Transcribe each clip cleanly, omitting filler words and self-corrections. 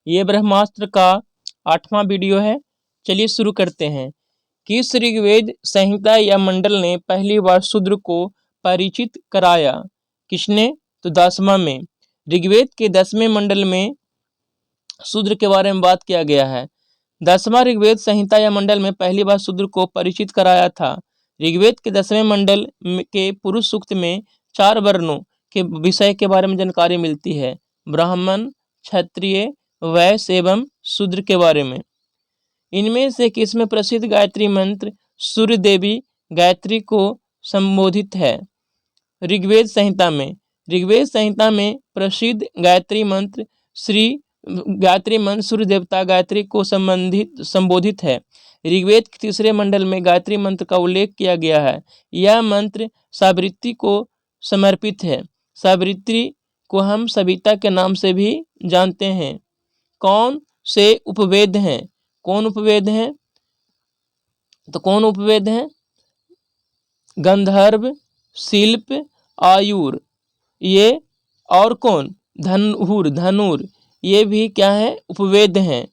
ये ब्रह्मास्त्र का 8वां वीडियो है। चलिए शुरू करते हैं। किस ऋग्वेद संहिता या मंडल ने पहली बार शूद्र को परिचित कराया? किसने? तो 10वां में। ऋग्वेद के 10वें मंडल में शूद्र के बारे में बात किया गया है। 10वां ऋग्वेद संहिता या मंडल में पहली बार शूद्र को परिचित कराया था। ऋग्वेद के 10वें मंडल के पुरुष सूक्त में 4 वर्णों के विषय के बारे में जानकारी मिलती है। ब्राह्मण, क्षत्रिय, वैश्य एवं शूद्र के बारे में। इनमें से किसमें प्रसिद्ध गायत्री मंत्र सूर्य देवी गायत्री को संबोधित है? ऋग्वेद संहिता में। ऋग्वेद संहिता में प्रसिद्ध गायत्री मंत्र सूर्य देवता गायत्री को संबोधित है। ऋग्वेद के 3रे मंडल में गायत्री मंत्र का उल्लेख किया गया है। यह मंत्र सावित्री को समर्पित है। सावित्री को हम सविता के नाम से भी जानते हैं। कौन से उपवेद हैं? कौन उपवेद हैं? तो कौन उपवेद हैं? गंधर्व, शिल्प, आयुर, ये और कौन? धनुर, ये भी क्या है? उपवेद हैं।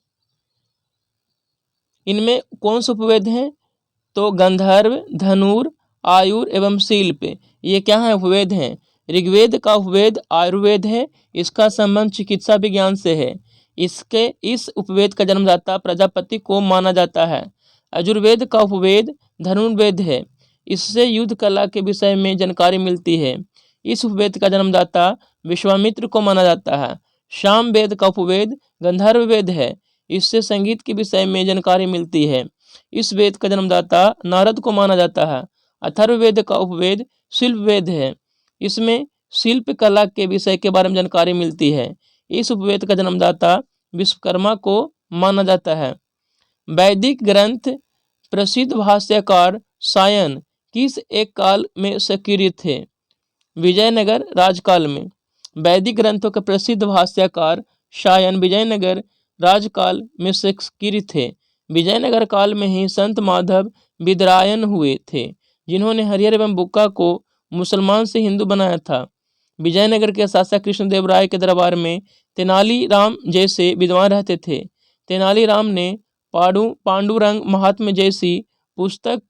इनमें कौन से उपवेद हैं? तो गंधर्व, धनुर, आयुर एवं शिल्प, ये क्या है? उपवेद हैं। ऋग्वेद का उपवेद आयुर्वेद है। इसका संबंध चिकित्सा विज्ञान से है। इस उपवेद का जन्मदाता प्रजापति को माना जाता है। यजुर्वेद का उपवेद धनुर्वेद है। इससे युद्ध कला के विषय में जानकारी मिलती है। इस उपवेद का जन्मदाता विश्वामित्र को माना जाता है। सामवेद का उपवेद गंधर्व वेद है। इससे संगीत के विषय में जानकारी मिलती है। इस वेद का जन्मदाता नारद को माना जाता है। अथर्ववेद का उपवेद शिल्प वेद है। इसमें शिल्प कला के विषय के बारे में जानकारी मिलती है। इस उपवेद का जन्मदाता विश्वकर्मा को माना जाता है। वैदिक ग्रंथ प्रसिद्ध भाष्यकार सायन किस एक काल में सक्रिय थे? विजयनगर राजकाल में। वैदिक ग्रंथों के प्रसिद्ध भाष्यकार सायन विजयनगर राजकाल में सक्रिय थे। विजयनगर काल में ही संत माधव विद्रायन हुए थे, जिन्होंने हरिहर एवं बुक्का को मुसलमान से हिंदू बनाया था। विजयनगर के शासक कृष्णदेव राय के दरबार में तेनालीराम जैसे विद्वान रहते थे। तेनालीराम ने पांडुरंग महात्म्य जैसी पुस्तक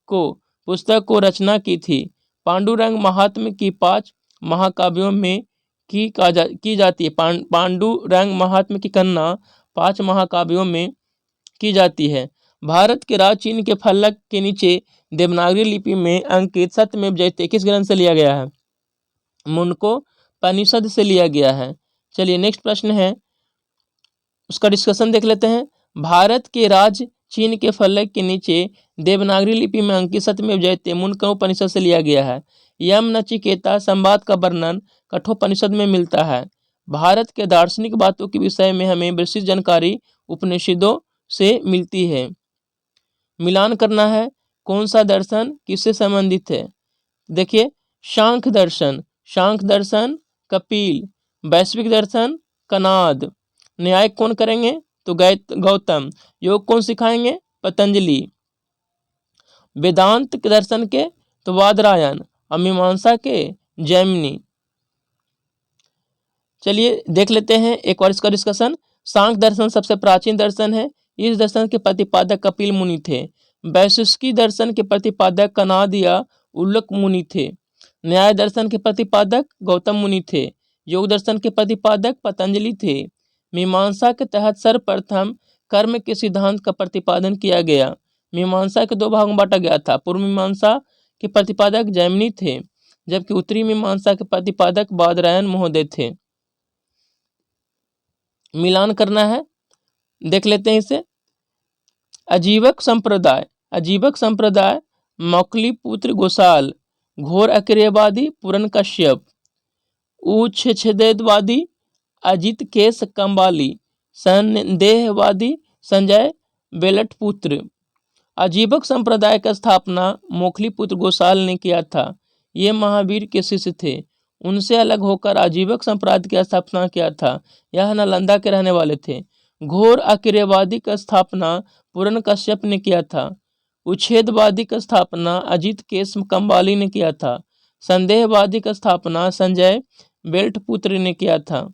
को रचना की थी। पांडुरंग महात्म्य की 5 महाकाव्यों में की जाती है। पांडुरंग महात्म्य की गणना 5 महाकाव्यों में की जाती है। भारत के राज चिन्ह के फलक के नीचे देवनागरी लिपि में अंकित सत्यमेव जयते किस ग्रंथ से लिया गया है? मुंडकोपनिषद से लिया गया है। चलिए नेक्स्ट प्रश्न है, उसका डिस्कशन देख लेते हैं। भारत के राज चिन्ह के फलक के नीचे देवनागरी लिपि में अंकित सत्यमेव जयते मुंडकोपनिषद से लिया गया है। यम नचिकेता संवाद का वर्णन कठोपनिषद में मिलता है। भारत के दार्शनिक बातों के विषय में हमें विस्तृत जानकारी उपनिषदों से मिलती है। मिलान करना है, कौन सा दर्शन किससे संबंधित है? देखिए, सांख्य दर्शन कपिल, वैश्विक दर्शन कनाद, न्याय कौन करेंगे? तो गौतम, योग कौन सिखाएंगे? पतंजलि, वेदांत के दर्शन के तो बादरायण और मीमांसा के जैमिनी। चलिए देख लेते हैं एक और इसका डिस्कशन। सांख्य दर्शन सबसे प्राचीन दर्शन है। इस दर्शन के प्रतिपादक कपिल मुनि थे। वैशेषिकी दर्शन के प्रतिपादक कनाद या उल्लक मुनि थे। न्याय दर्शन के प्रतिपादक गौतम मुनि थे। योग दर्शन के प्रतिपादक पतंजलि थे। मीमांसा के तहत सर्वप्रथम कर्म के सिद्धांत का प्रतिपादन किया गया। मीमांसा के 2 भागों में बांटा गया था। पूर्व मीमांसा के प्रतिपादक जैमिनी थे, जबकि उत्तरी मीमांसा के प्रतिपादक बादरायण महोदय थे। मिलान करना है, देख लेते हैं इसे। अजीवक संप्रदाय मौखली पुत्र गोसाल, घोर अक्रियवादी पूरन कश्यप, उच्छेदवादी अजित केस कंबाली, संदेहवादी संजय बेलटपुत्र। अजीवक संप्रदाय का स्थापना मौखली पुत्र गोसाल ने किया था। ये महावीर के शिष्य थे। उनसे अलग होकर आजीवक संप्रदाय की स्थापना किया था। यह नालंदा के रहने वाले थे। घोर आक्रियवादी का स्थापना पूरन कश्यप ने किया था। उच्छेदवादी का स्थापना अजित केस कंबाली ने किया था। संदेहवादी का स्थापना संजय बेल्टपुत्र ने किया था।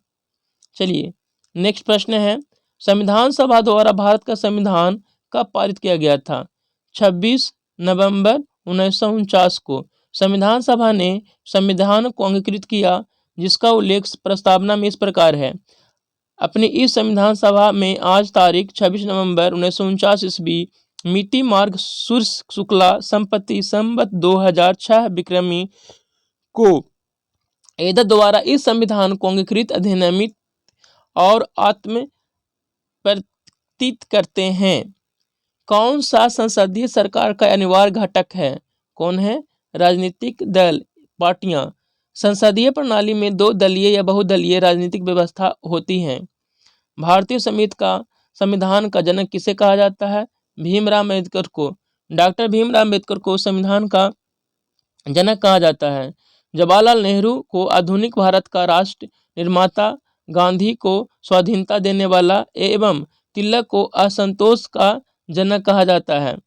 चलिए नेक्स्ट प्रश्न है, संविधान सभा द्वारा भारत का संविधान कब पारित किया गया था? 26 नवंबर 1949 को संविधान सभा ने संविधान को अंगीकृत किया, जिसका उल्लेख प्रस्तावना में इस प्रकार है। अपनी इस संविधान सभा में आज तारीख 26 नवंबर 1949 ईस्वी मिति मार्ग सूर्य शुक्ला संपत्ति संवत 2006 विक्रमी को एतद द्वारा इस संविधान को अंगीकृत, अधिनियमित और आत्म प्रतीत करते हैं। कौन सा संसदीय सरकार का अनिवार्य घटक है? कौन है? राजनीतिक दल, पार्टियां। संसदीय प्रणाली में 2 दलीय या बहुदलीय राजनीतिक व्यवस्था होती है। भारतीय संविधान का जनक किसे कहा जाता है? भीमराव अम्बेडकर को। डॉक्टर भीमराव अम्बेडकर को संविधान का जनक कहा जाता है। जवाहरलाल नेहरू को आधुनिक भारत का राष्ट्र निर्माता, गांधी को स्वाधीनता देने वाला एवं तिलक को असंतोष का जनक कहा जाता है।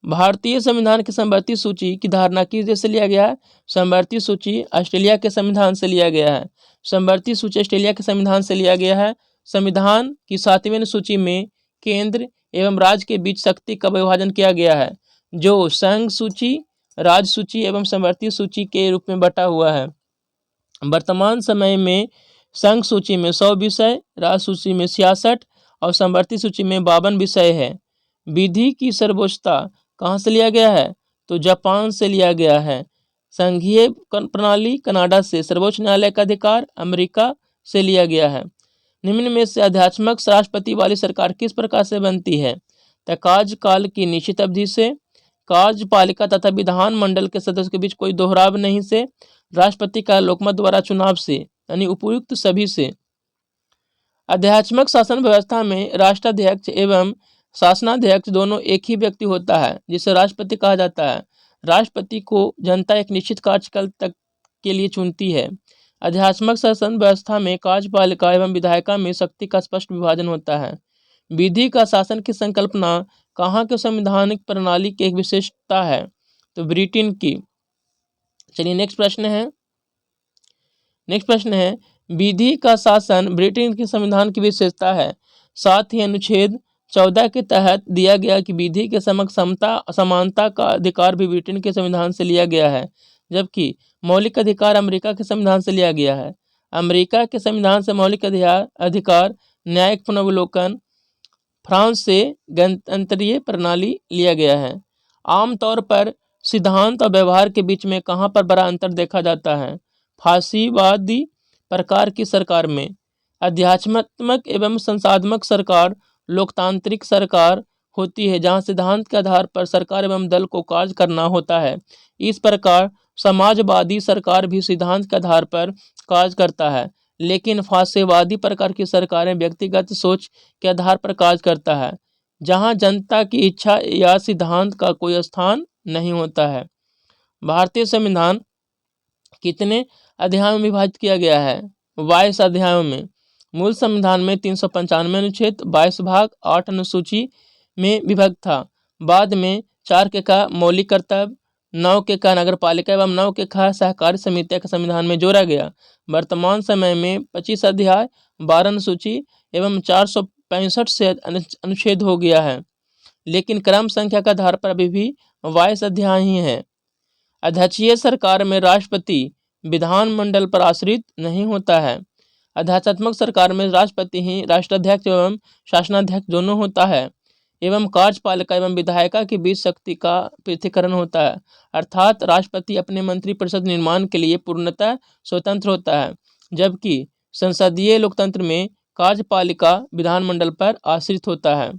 भारतीय संविधान की समवर्ती सूची की धारणा किस देश से लिया गया है? समवर्ती सूची ऑस्ट्रेलिया के संविधान से लिया गया है। समवर्ती सूची ऑस्ट्रेलिया के संविधान से लिया गया है। संविधान की 7वीं सूची में केंद्र एवं राज्य के बीच शक्ति का विभाजन किया गया है, जो संघ सूची, राज्य सूची एवं समवर्ती सूची के रूप में बटा हुआ है। वर्तमान समय में संघ सूची में 100 विषय, राज्य सूची में 66 और समवर्ती सूची में 52 विषय है। विधि की सर्वोच्चता कहाँ से लिया गया है? तो जापान से लिया गया है। संघीय प्रणाली कनाडा से। सर्वोच्च न्यायालय का अधिकार अमेरिका से लिया गया है। निम्न में से आध्यात्मक राष्ट्रपति वाली सरकार किस प्रकार से बनती है? तो कार्यकाल की निश्चित अवधि से, कार्यपालिका तथा विधान मंडल के सदस्य के बीच कोई दोहराव नहीं से, राष्ट्रपति का लोकमत द्वारा चुनाव से, यानी उपयुक्त सभी से। आध्यात्मक शासन व्यवस्था में राष्ट्राध्यक्ष एवं शासनाध्यक्ष दोनों एक ही व्यक्ति होता है, जिसे राष्ट्रपति कहा जाता है। राष्ट्रपति को जनता एक निश्चित कार्यकाल तक के लिए चुनती है। आध्यात्मक शासन व्यवस्था में कार्यपालिका एवं विधायिका में शक्ति का स्पष्ट विभाजन होता है। विधि का शासन की संकल्पना कहाँ के संवैधानिक प्रणाली की एक विशेषता है? तो ब्रिटेन की। चलिए नेक्स्ट प्रश्न है विधि का शासन ब्रिटेन के संविधान की विशेषता है। साथ ही अनुच्छेद 14 के तहत दिया गया कि विधि के समक्ष समानता का अधिकार भी ब्रिटेन के संविधान से लिया गया है, जबकि मौलिक अधिकार अमेरिका के संविधान से लिया गया है। अमेरिका के संविधान से मौलिक अधिकार न्यायिक पुनर्विलोकन, फ्रांस से गणतंत्रीय प्रणाली लिया गया है। आमतौर पर सिद्धांत और व्यवहार के बीच में कहाँ पर बड़ा अंतर देखा जाता है? फासीवादी प्रकार की सरकार में। अध्यात्मात्मक एवं संसाधनात्मक सरकार लोकतांत्रिक सरकार होती है, जहां सिद्धांत के आधार पर सरकार एवं दल को कार्य करना होता है। इस प्रकार समाजवादी सरकार भी सिद्धांत के आधार पर कार्य करता है, लेकिन फासीवादी प्रकार की सरकारें व्यक्तिगत सोच के आधार पर कार्य करता है, जहां जनता की इच्छा या सिद्धांत का कोई स्थान नहीं होता है। भारतीय संविधान कितने अध्यायों में विभाजित किया गया है? 22 अध्यायों में। मूल संविधान में 395 अनुच्छेद, 22 भाग, 8 अनुसूची में विभक्त था। बाद में 4 के का मौलिक कर्तव्य, 9 के का नगरपालिका एवं 9 के का सहकारी समितियों के संविधान में जोड़ा गया। वर्तमान समय में 25 अध्याय, 12 अनुसूची एवं 465 से अनुच्छेद हो गया है, लेकिन क्रम संख्या के आधार पर अभी भी 22 अध्याय ही है। अध्यक्षीय सरकार में राष्ट्रपति विधानमंडल पर आश्रित नहीं होता है। आध्यात्मिक सरकार में राष्ट्रपति ही राष्ट्राध्यक्ष एवं शासनाध्यक्ष दोनों होता है, एवं कार्यपालिका एवं विधायिका के बीच शक्ति का पृथक्करण होता है, अर्थात राष्ट्रपति अपने मंत्रिपरिषद निर्माण के लिए पूर्णतः स्वतंत्र होता है, जबकि संसदीय लोकतंत्र में कार्यपालिका विधानमंडल पर आश्रित होता है।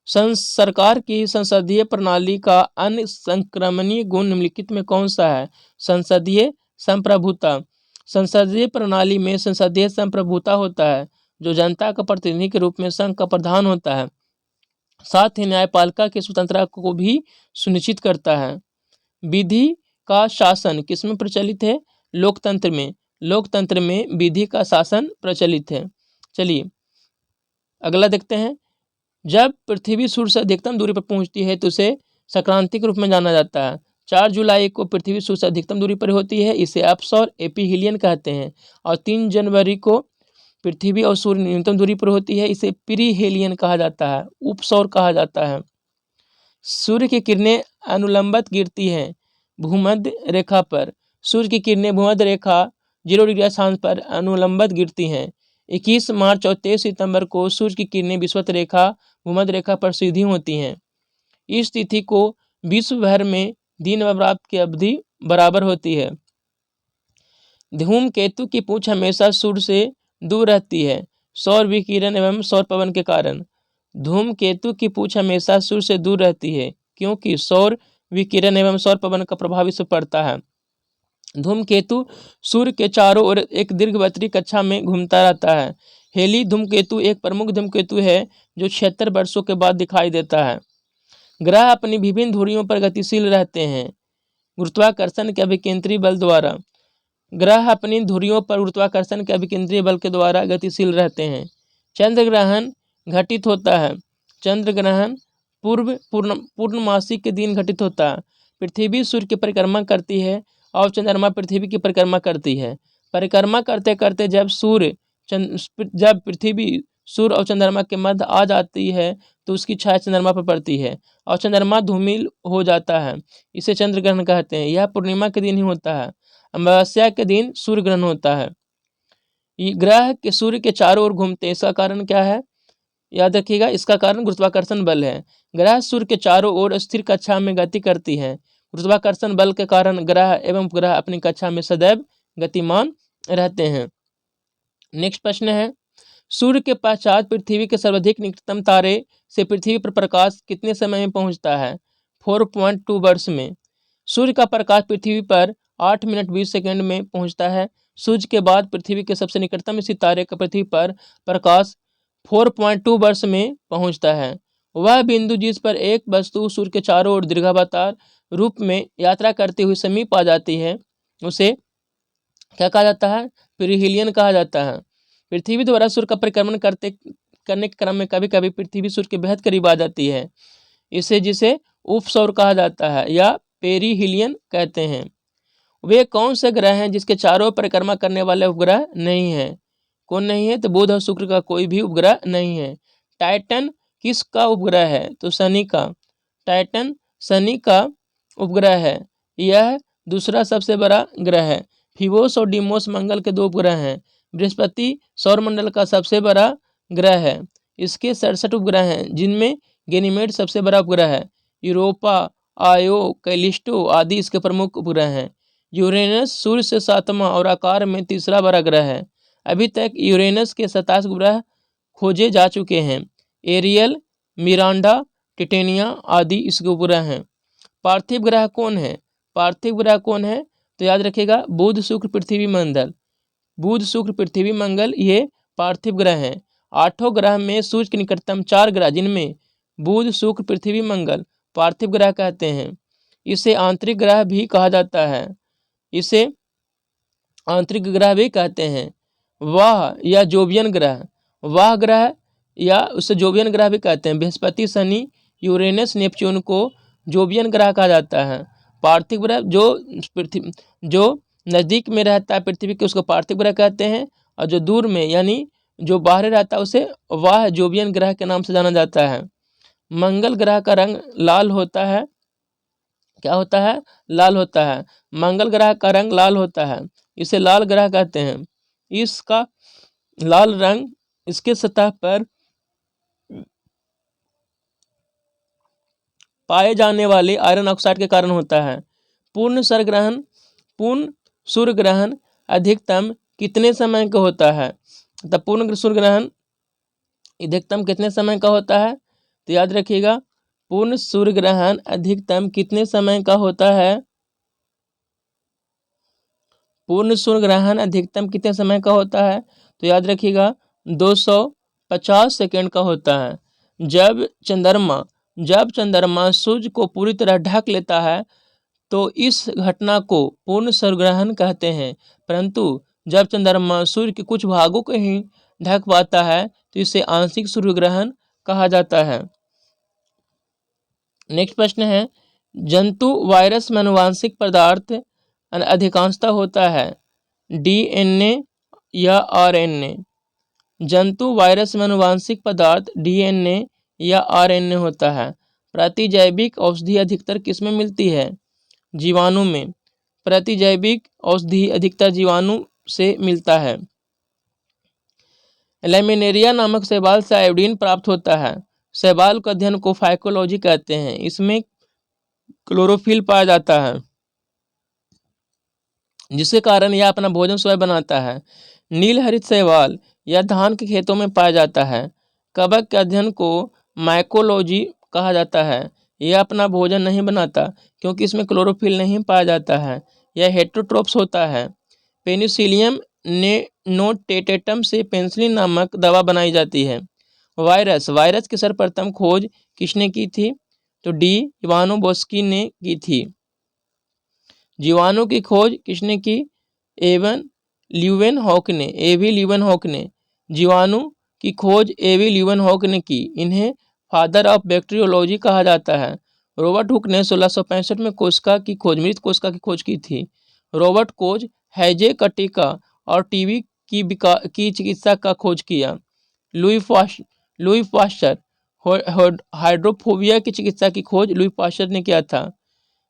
सरकार की संसदीय प्रणाली का अन्य संक्रमणीय गुण निम्नलिखित में कौन सा है? संसदीय संप्रभुता। संसदीय प्रणाली में संसदीय संप्रभुता होता है, जो जनता का प्रतिनिधि के रूप में संघ का प्रधान होता है, साथ ही न्यायपालिका की स्वतंत्रता को भी सुनिश्चित करता है। विधि का शासन किसमें प्रचलित है? लोकतंत्र में। लोकतंत्र में विधि का शासन प्रचलित है। चलिए अगला देखते हैं। जब पृथ्वी सूर्य से अधिकतम दूरी पर पहुंचती है तो उसे संक्रांति के रूप में जाना जाता है। 4 जुलाई को पृथ्वी सूर्य से अधिकतम दूरी पर होती है, इसे अपसौर एपीहीलियन कहते हैं, और 3 जनवरी को पृथ्वी और सूर्य न्यूनतम दूरी पर होती है, इसे पीरिहेलियन कहा जाता है, उपसौर कहा जाता है। सूर्य की किरणें अनुलंबत गिरती हैं भूमध्य रेखा पर। सूर्य की किरणें भूमध्य रेखा 0 डिग्री अक्षांश पर अनुलंबत गिरती हैं। 21 मार्च और 23 सितंबर को सूर्य की किरणें विषुवत रेखा भूमध्य रेखा पर सीधी होती हैं। इस तिथि को विश्व भर में दिन व रात की अवधि बराबर होती है। धूमकेतु की पूंछ हमेशा सूर्य से दूर रहती है सौर विकिरण एवं सौर पवन के कारण। धूमकेतु की पूंछ हमेशा सूर्य से दूर रहती है क्योंकि सौर विकिरण एवं सौर पवन का प्रभाव इस पर पड़ता है। धूमकेतु सूर्य के चारों ओर एक दीर्घवृत्तीय कक्षा में घूमता रहता है। हेली धूमकेतु एक प्रमुख धूमकेतु है जो 76 वर्षों के बाद दिखाई देता है। ग्रह अपनी विभिन्न धुरियों पर गतिशील रहते हैं गुरुत्वाकर्षण के अभिकेंद्री बल द्वारा। ग्रह अपनी धुरियों पर गुरुत्वाकर्षण के अभिकेंद्रीय बल के द्वारा गतिशील रहते हैं। चंद्र ग्रहण घटित होता है। चंद्र ग्रहण पूर्णमासी के दिन घटित होता है। पृथ्वी सूर्य की परिक्रमा करती है और चंद्रमा पृथ्वी की परिक्रमा करती है। परिक्रमा करते करते जब पृथ्वी सूर्य और चंद्रमा के मध्य आ जाती है तो उसकी छाया चंद्रमा पर पड़ती है और चंद्रमा धूमिल हो जाता है। इसे चंद्र ग्रहण कहते हैं। यह पूर्णिमा के दिन ही होता है। अमावस्या के दिन सूर्य ग्रहण होता है। ये ग्रह के सूर्य के चारों ओर घूमते हैं। इसका कारण क्या है? याद रखिएगा, इसका कारण गुरुत्वाकर्षण बल है। ग्रह सूर्य के चारों ओर स्थिर कक्षा में गति करती है। गुरुत्वाकर्षण बल के कारण ग्रह एवं उपग्रह अपनी कक्षा में सदैव गतिमान रहते हैं। नेक्स्ट प्रश्न है, सूर्य के पश्चात पृथ्वी के सर्वाधिक निकटतम तारे से पृथ्वी पर प्रकाश कितने समय में पहुंचता है? 4.2 वर्ष में। सूर्य का प्रकाश पृथ्वी पर 8 मिनट 20 सेकंड में पहुंचता है। सूर्य के बाद पृथ्वी के सबसे निकटतम स्थित तारे का पृथ्वी पर प्रकाश 4.2 वर्ष में पहुंचता है। वह बिंदु जिस पर एक वस्तु सूर्य के चारों ओर दीर्घावतार रूप में यात्रा करते हुए समीप आ जाती है उसे क्या कहा जाता है? पीरिहेलियन कहा जाता है। पृथ्वी द्वारा सूर्य का परिक्रमण करने के क्रम में कभी कभी पृथ्वी सूर्य के बेहद करीब आ जाती है, जिसे उपसौर कहा जाता है या पेरिहिलियन कहते हैं। वे कौन से ग्रह हैं जिसके चारों ओर परिक्रमा करने वाले उपग्रह नहीं है? कौन नहीं है? तो बुध और शुक्र का कोई भी उपग्रह नहीं है। टाइटन किसका उपग्रह है? तो शनि का। टाइटन शनि का उपग्रह है। यह दूसरा सबसे बड़ा ग्रह है। फिबोस और डिमोस मंगल के 2 उपग्रह हैं। बृहस्पति सौरमंडल का सबसे बड़ा ग्रह है। इसके 67 उपग्रह हैं जिनमें गैनीमेड सबसे बड़ा उपग्रह है। यूरोपा, आयो, कैलिस्टो आदि इसके प्रमुख उपग्रह हैं। यूरेनस सूर्य से 7वां और आकार में तीसरा बड़ा ग्रह है। अभी तक यूरेनस के 27 उपग्रह खोजे जा चुके हैं। एरियल, मिरांडा, टिटेनिया आदि इसके उपग्रह हैं। पार्थिव ग्रह कौन है? पार्थिव ग्रह कौन है? तो याद रखिएगा, बुध शुक्र पृथ्वी मंगल। बुध शुक्र पृथ्वी मंगल ये पार्थिव ग्रह हैं। 8 ग्रह में सूर्य के निकटतम 4 ग्रह जिनमें बुध शुक्र पृथ्वी मंगल पार्थिव ग्रह कहते हैं। इसे आंतरिक ग्रह भी कहा जाता है। इसे आंतरिक ग्रह भी कहते हैं। वाह या जोवियन ग्रह, वाह ग्रह या उसे जोवियन ग्रह भी कहते हैं। बृहस्पति, शनि, यूरेनस, नेपच्यून को जोवियन ग्रह कहा जाता है। पार्थिव ग्रह जो नज़दीक में रहता है पृथ्वी के उसको पार्थिव ग्रह कहते हैं और जो दूर में यानी जो बाहर रहता है उसे वाह जोवियन ग्रह के नाम से जाना जाता है। मंगल ग्रह का रंग लाल होता है। क्या होता है? लाल होता है। मंगल ग्रह का रंग लाल होता है, इसे लाल ग्रह कहते हैं। इसका लाल रंग इसके सतह पर पाए जाने वाले आयरन ऑक्साइड के कारण होता है। पूर्ण सूर्य ग्रहण अधिकतम कितने समय का होता है? तब पूर्ण सूर्य ग्रहण अधिकतम कितने समय का होता है? तो याद रखिएगा, पूर्ण सूर्य ग्रहण अधिकतम कितने समय का होता है? पूर्ण सूर्य ग्रहण अधिकतम कितने समय का होता है? तो याद रखिएगा 250 सेकंड का होता है। जब चंद्रमा सूर्य को पूरी तरह ढक लेता है तो इस घटना को पूर्ण सूर्य ग्रहण कहते हैं, परंतु जब चंद्रमा सूर्य के कुछ भागों को ही ढक पाता है तो इसे आंशिक सूर्य ग्रहण कहा जाता है। नेक्स्ट प्रश्न है, जंतु वायरस में आनुवांशिक पदार्थ अधिकांशतः होता है, DNA या RNA? जंतु वायरस में आनुवांशिक पदार्थ DNA या RNA होता है। प्रतिजैविक औषधि अधिकतर किस में मिलती है? जीवाणु में। प्रतिजैविक औषधि अधिकतर जीवाणु से मिलता है। लैमिनेरिया नामक शैवाल से आयोडीन प्राप्त होता है। शैवाल के अध्ययन को फाइकोलॉजी कहते हैं। इसमें क्लोरोफिल पाया जाता है, जिसके कारण यह अपना भोजन स्वयं बनाता है। नीलहरित शैवाल यह धान के खेतों में पाया जाता है। कवक के अध्ययन को माइकोलॉजी कहा जाता है। यह अपना भोजन नहीं बनाता क्योंकि इसमें क्लोरोफिल नहीं पाया जाता है। यह हेटेरोट्रोप्स होता है। पेनिसिलियम नोटेटेटम से पेनिसिलिन नामक दवा बनाई जाती है। वायरस की सर्वप्रथम खोज किसने की थी? तो डी इवानोवस्की ने की थी। जीवाणु की खोज किसने की? एवी ल्यूवेनहॉक ने जीवाणु की खोज एवी ल्यूवेनहॉक ने की। इन्हें फादर ऑफ बैक्टीरियोलॉजी कहा जाता है। रॉबर्ट हुक ने 1665 में मृत कोशिका की खोज की थी। रॉबर्ट कोच हैजे-कटिका और टीबी की चिकित्सा का खोज किया। लुई पाश्चर हाइड्रोफोबिया की चिकित्सा की खोज लुई पाश्चर ने किया था।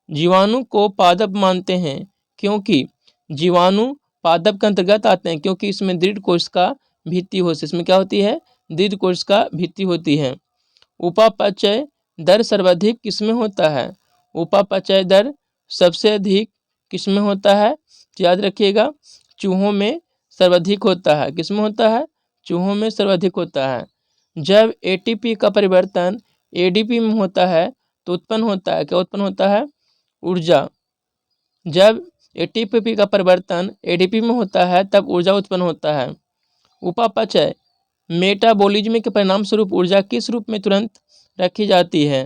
जीवाणु को पादप मानते हैं क्योंकि जीवाणु पादप के अंतर्गत आते हैं, क्योंकि इसमें दृढ़ कोशिका भित्ति होती है। इसमें क्या होती है? दृढ़ कोशिका भित्ति होती है। उपापचय दर सर्वाधिक किसमें होता है? उपापचय दर सबसे अधिक किसमें होता है? तो याद रखिएगा, चूहों में सर्वाधिक होता है। किसमें होता है? चूहों में सर्वाधिक होता है। जब एटीपी का परिवर्तन एडीपी में होता है तो उत्पन्न होता है, क्या उत्पन्न होता है? ऊर्जा। जब एटीपी का परिवर्तन एडीपी में होता है तब ऊर्जा उत्पन्न होता है। उपापचय मेटाबॉलिज्म के परिणाम स्वरूप ऊर्जा किस रूप में तुरंत रखी जाती है?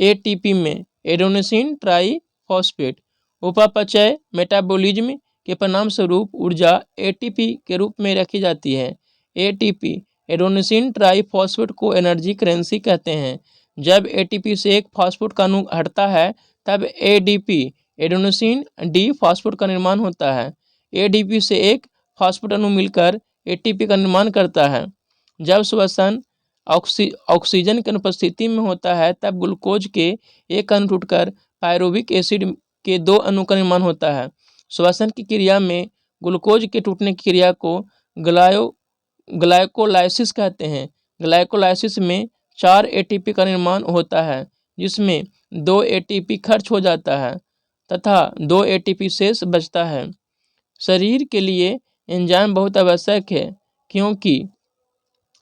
एटीपी में, एडेनोसिन ट्राइफॉस्फेट। उपापचय मेटाबॉलिज्म के परिणाम स्वरूप ऊर्जा एटीपी के रूप में रखी जाती है। एटीपी एडेनोसिन ट्राइफॉस्फेट को एनर्जी करेंसी कहते हैं। जब एटीपी से एक फास्फेट का अणु हटता है तब एडीपी एडेनोसिन डी फास्फेट का निर्माण होता है। एडीपी से एक फास्फेट अणु मिलकर एटीपी का निर्माण करता है। जब श्वसन ऑक्सीजन की अनुपस्थिति में होता है तब ग्लूकोज के एक अणु टूटकर पायरुविक एसिड के 2 अणु का निर्माण होता है। श्वसन की क्रिया में ग्लूकोज के टूटने की क्रिया को ग्लाइकोलाइसिस कहते हैं। ग्लाइकोलाइसिस में 4 एटीपी का निर्माण होता है, जिसमें 2 एटीपी खर्च हो जाता है तथा 2 एटीपी शेष बचता है। शरीर के लिए एंजाइम बहुत आवश्यक है क्योंकि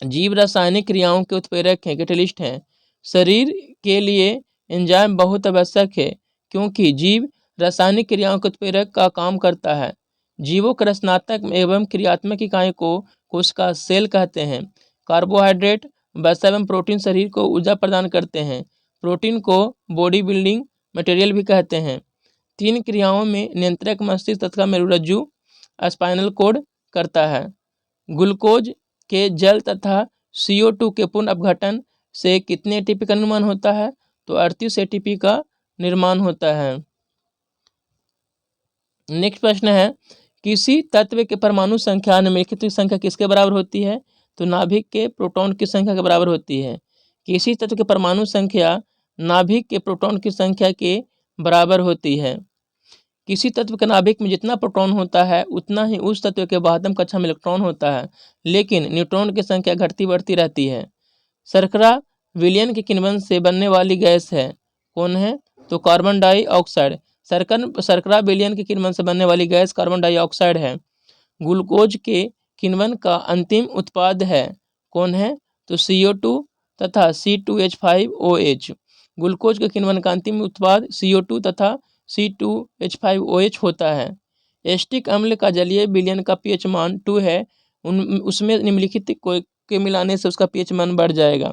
जीव रासायनिक क्रियाओं के उत्प्रेरक हैं, कैटलिस्ट हैं। शरीर के लिए एंजाइम बहुत आवश्यक है क्योंकि जीव रासायनिक क्रियाओं के उत्प्रेरक का काम करता है। जीवों के रचनात्मक एवं क्रियात्मक इकाई को कोशिका सेल कहते हैं। कार्बोहाइड्रेट, वसा एवं प्रोटीन शरीर को ऊर्जा प्रदान करते हैं। प्रोटीन को बॉडी बिल्डिंग मटेरियल भी कहते हैं। 3 क्रियाओं में नियंत्रक मस्तिष्क तथा मेरुरज्जु स्पाइनल कॉर्ड करता है। ग्लूकोज के जल तथा CO2 के पूर्ण अपघटन से कितने एटीपी का निर्माण होता है? तो 38 एटीपी का निर्माण होता है। नेक्स्ट प्रश्न है, किसी तत्व के परमाणु संख्या निम्नलिखित संख्या किसके बराबर होती है? तो नाभिक के प्रोटॉन की संख्या के बराबर होती है। किसी तत्व के परमाणु संख्या नाभिक के प्रोटॉन की संख्या के बराबर होती है। किसी तत्व के नाभिक में जितना प्रोटॉन होता है उतना ही उस तत्व के बाह्यतम कक्षा में इलेक्ट्रॉन होता है, लेकिन न्यूट्रॉन की संख्या घटती बढ़ती रहती है। शर्करा विलयन के किण्वन से बनने वाली गैस है, कौन है? तो कार्बन डाइऑक्साइड। शर्करा विलयन के किण्वन से बनने वाली गैस कार्बन डाइऑक्साइड है। ग्लूकोज के किण्वन का अंतिम उत्पाद है, कौन है? तो CO2 तथा C2H5OH। ग्लूकोज के किण्वन का अंतिम उत्पाद CO2 तथा C2H5OH होता है। एस्टिक अम्ल का जलीय विलयन का pH मान 2 है, उसमें निम्नलिखित के मिलाने से उसका pH मान बढ़ जाएगा।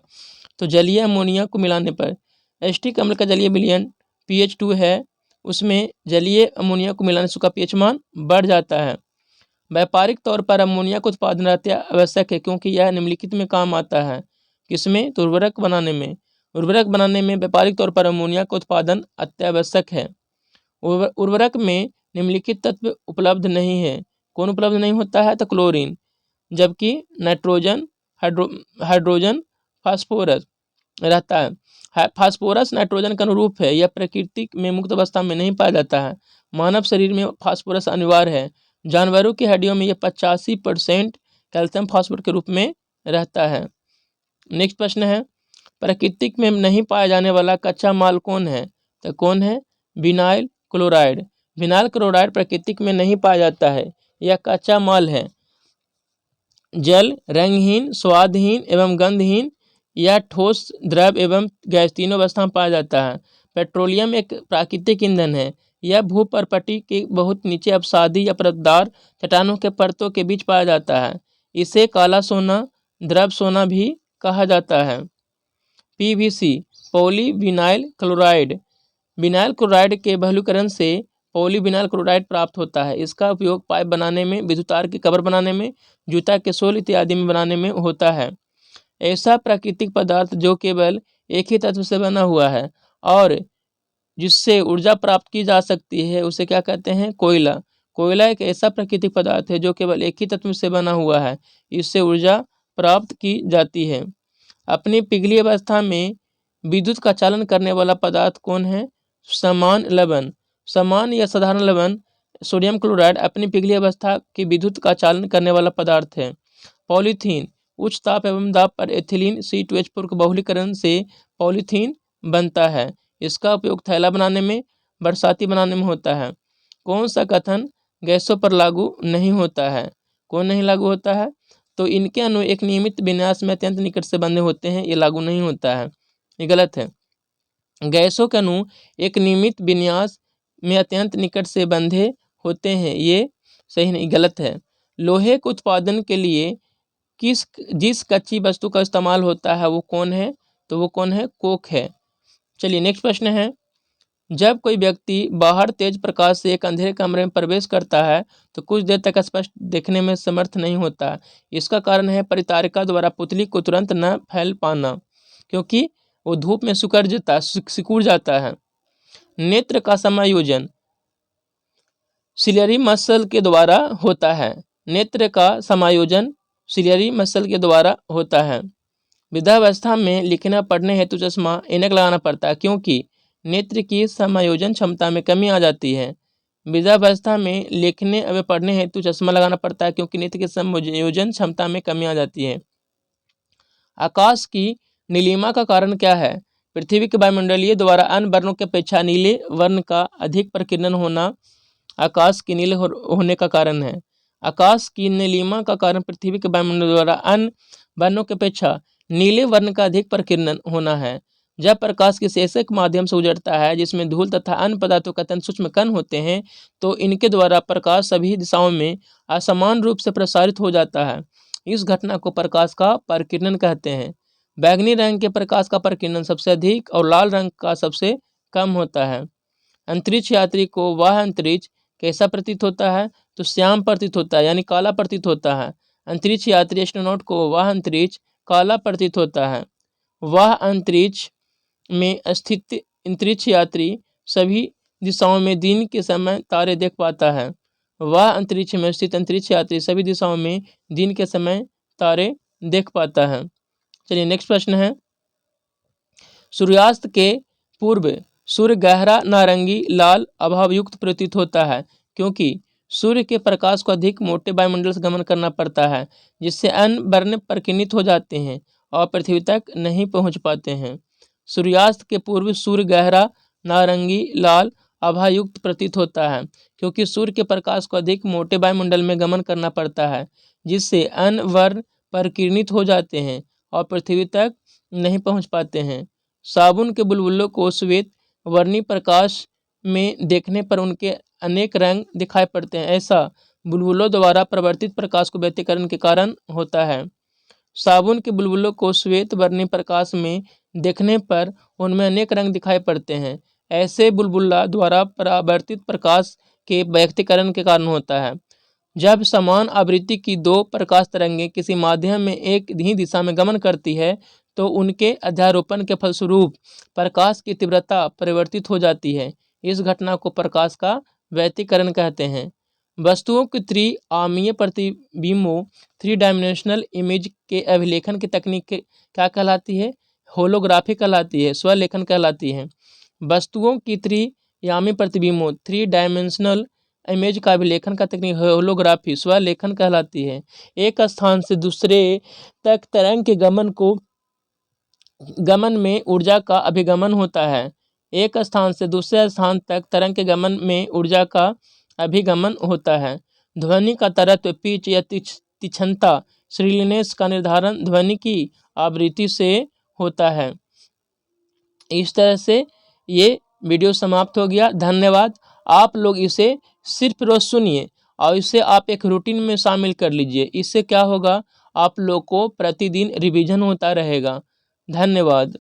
तो जलीय अमोनिया को मिलाने पर एस्टिक अम्ल का जलीय विलयन pH 2 है, उसमें जलीय अमोनिया को मिलाने से उसका pH मान बढ़ जाता है। व्यापारिक तौर पर अमोनिया का उत्पादन आवश्यक है क्योंकि यह निम्नलिखित में काम आता है। किसमें? तो उर्वरक बनाने में। उर्वरक बनाने में व्यापारिक तौर पर अमोनिया का उत्पादन अत्यावश्यक है। उर्वरक में निम्नलिखित तत्व उपलब्ध नहीं है, कौन उपलब्ध नहीं होता है? तो क्लोरीन। जबकि नाइट्रोजन हाइड्रोजन फास्फोरस रहता है। फास्फोरस नाइट्रोजन का अनुरूप है। यह प्रकृति में मुक्त अवस्था में नहीं पाया जाता है। मानव शरीर में फास्फोरस अनिवार्य है। जानवरों की हड्डियों में यह 85% कैल्शियम फास्फोरेट के रूप में रहता है। नेक्स्ट प्रश्न है, प्रकृति में नहीं पाया जाने वाला कच्चा माल कौन है? तो कौन है? Vinyl chloride. विनाइल क्लोराइड प्रकृति में नहीं पाया जाता है। यह कच्चा माल है। जल, रंगहीन, स्वादहीन एवं गंधहीन या ठोस, द्रव एवं गैस तीनों अवस्था में पाया जाता है। पेट्रोलियम एक प्राकृतिक ईंधन है। यह भूपर्पटी के बहुत नीचे अपसादी या परतदार चट्टानों के परतों के बीच पाया जाता है। इसे काला सोना, द्रव सोना भी कहा जाता है। PVC polyvinyl chloride. Vinyl chloride के बहुलीकरण से पॉलीविनाइल क्लोराइड प्राप्त होता है। इसका उपयोग पाइप बनाने में, विद्युत तार के कवर बनाने में, जूता के सोल इत्यादि में बनाने में होता है। ऐसा प्राकृतिक पदार्थ जो केवल एक ही तत्व से बना हुआ है और जिससे ऊर्जा प्राप्त की जा सकती है उसे क्या कहते हैं? कोयला। कोयला एक ऐसा प्राकृतिक पदार्थ है जो केवल एक ही तत्व से बना हुआ है, इससे ऊर्जा प्राप्त की जाती है। अपनी पिघली अवस्था में विद्युत का चालन करने वाला पदार्थ कौन है? समान लवण। समान या साधारण लवण सोडियम क्लोराइड अपनी पिघली अवस्था की विद्युत का चालन करने वाला पदार्थ है। पॉलीथीन उच्च ताप एवं दाब पर एथिलीन C2H4 के बहुलीकरण से पॉलीथीन बनता है। इसका उपयोग थैला बनाने में, बरसाती बनाने में होता है। कौन सा कथन गैसों पर लागू नहीं होता है? कौन नहीं लागू होता है? तो इनके अणु एक नियमित विन्यास में अत्यंत निकट से बंधे होते हैं, ये लागू नहीं होता है, ये गलत है। गैसों के अणु एक नियमित विन्यास में अत्यंत निकट से बंधे होते हैं, ये सही नहीं, गलत है। लोहे के उत्पादन के लिए जिस कच्ची वस्तु का इस्तेमाल होता है वो कौन है? तो वो कौन है? कोक है। चलिए नेक्स्ट प्रश्न है, जब कोई व्यक्ति बाहर तेज प्रकाश से एक अंधेरे कमरे में प्रवेश करता है तो कुछ देर तक स्पष्ट देखने में समर्थ नहीं होता। इसका कारण है परितारिका द्वारा पुतली को तुरंत न फैल पाना, क्योंकि वो धूप में सिकुड़ जाता है। नेत्र का समायोजन सिलियरी मसल के द्वारा होता है। नेत्र का समायोजन सिलियरी मसल के द्वारा होता है। वृद्धावस्था में लिखना पढ़ने हेतु चश्मा ऐनक लगाना पड़ता है, क्योंकि नेत्र की समायोजन क्षमता में कमी आ जाती है। वृद्धावस्था में लिखने व पढ़ने हेतु चश्मा लगाना पड़ता है, क्योंकि नेत्र की समायोजन क्षमता में कमी आ जाती है। आकाश की नीलिमा का कारण क्या है? पृथ्वी के वायुमंडलीय द्वारा अन्य वर्णों की अपेक्षा नीले वर्ण का अधिक प्रकीर्णन होना आकाश की नीले होने का कारण है। आकाश की नीलिमा का कारण पृथ्वी के वायुमंडल द्वारा अन्य वर्णों की अपेक्षा नीले वर्ण का अधिक प्रकीर्णन होना है। जब प्रकाश किसी ऐसे माध्यम से गुजरता है जिसमें धूल तथा अन्य पदार्थों के अत्यंत सूक्ष्म कण होते हैं तो इनके द्वारा प्रकाश सभी दिशाओं में असमान रूप से प्रसारित हो जाता है। इस घटना को प्रकाश का प्रकीर्णन कहते हैं। बैंगनी रंग के प्रकाश का प्रकीर्णन सबसे अधिक और लाल रंग का सबसे कम होता है। अंतरिक्ष यात्री को वह अंतरिक्ष कैसा प्रतीत होता है? तो श्याम प्रतीत होता है, यानी काला प्रतीत होता है। अंतरिक्ष यात्री एस्ट्रोनॉट को वह अंतरिक्ष काला प्रतीत होता है। वह अंतरिक्ष में स्थित अंतरिक्ष यात्री सभी दिशाओं में दिन के समय तारे देख पाता है। वह अंतरिक्ष में स्थित अंतरिक्ष यात्री सभी दिशाओं में दिन के समय तारे देख पाता है। चलिए नेक्स्ट प्रश्न है, सूर्यास्त के पूर्व सूर्य गहरा नारंगी लाल अभावयुक्त प्रतीत होता है, क्योंकि सूर्य के प्रकाश को अधिक मोटे वायुमंडल से गमन करना पड़ता है, जिससे अन्य वर्ण प्रकीर्णित हो जाते हैं और पृथ्वी तक नहीं पहुंच पाते हैं। सूर्यास्त के पूर्व सूर्य गहरा नारंगी लाल आभायुक्त प्रतीत होता है, क्योंकि सूर्य के प्रकाश को अधिक मोटे वायुमंडल में गमन करना पड़ता है, जिससे अन्य वर्ण प्रकीर्णित हो जाते हैं और पृथ्वी तक नहीं पहुंच पाते हैं। साबुन के बुलबुलों को श्वेत वर्णी प्रकाश में देखने पर उनके अनेक रंग दिखाई पड़ते हैं। ऐसा बुलबुलों द्वारा प्रवर्तित प्रकाश को व्यतिकरण के कारण होता है। साबुन के बुलबुलों को श्वेत वर्णी प्रकाश में देखने पर उनमें अनेक रंग दिखाई पड़ते हैं। ऐसे बुलबुला द्वारा परावर्तित प्रकाश के व्यतिकरण के कारण होता है। जब समान आवृत्ति की दो प्रकाश तरंगें किसी माध्यम में एक ही दिशा में गमन करती है तो उनके अध्यारोपण के फलस्वरूप प्रकाश की तीव्रता परिवर्तित हो जाती है। इस घटना को प्रकाश का व्यतिकरण कहते हैं। वस्तुओं के त्रिआयामीय प्रतिबिंबों, थ्री डायमेंशनल इमेज के अभिलेखन की तकनीक क्या कहलाती है? होलोग्राफी कहलाती है, स्वलेखन कहलाती है। वस्तुओं की त्रिआयामी प्रतिबिंबों, थ्री डायमेंशनल इमेज का अभिलेखन का तकनीक होलोग्राफी, स्वलेखन कहलाती है। एक स्थान से दूसरे तक तरंग के गमन में ऊर्जा का अभिगमन होता है। एक स्थान से दूसरे स्थान तक तरंग के गमन में ऊर्जा का अभिगमन होता है। ध्वनि का तरत्व, पिच या तीक्ष्णता, श्रीलिनेस का निर्धारण ध्वनि की आवृत्ति से होता है। इस तरह से ये वीडियो समाप्त हो गया। धन्यवाद। आप लोग इसे सिर्फ रोज सुनिए और इसे आप एक रूटीन में शामिल कर लीजिए। इससे क्या होगा, आप लोग को प्रतिदिन रिवीजन होता रहेगा। धन्यवाद।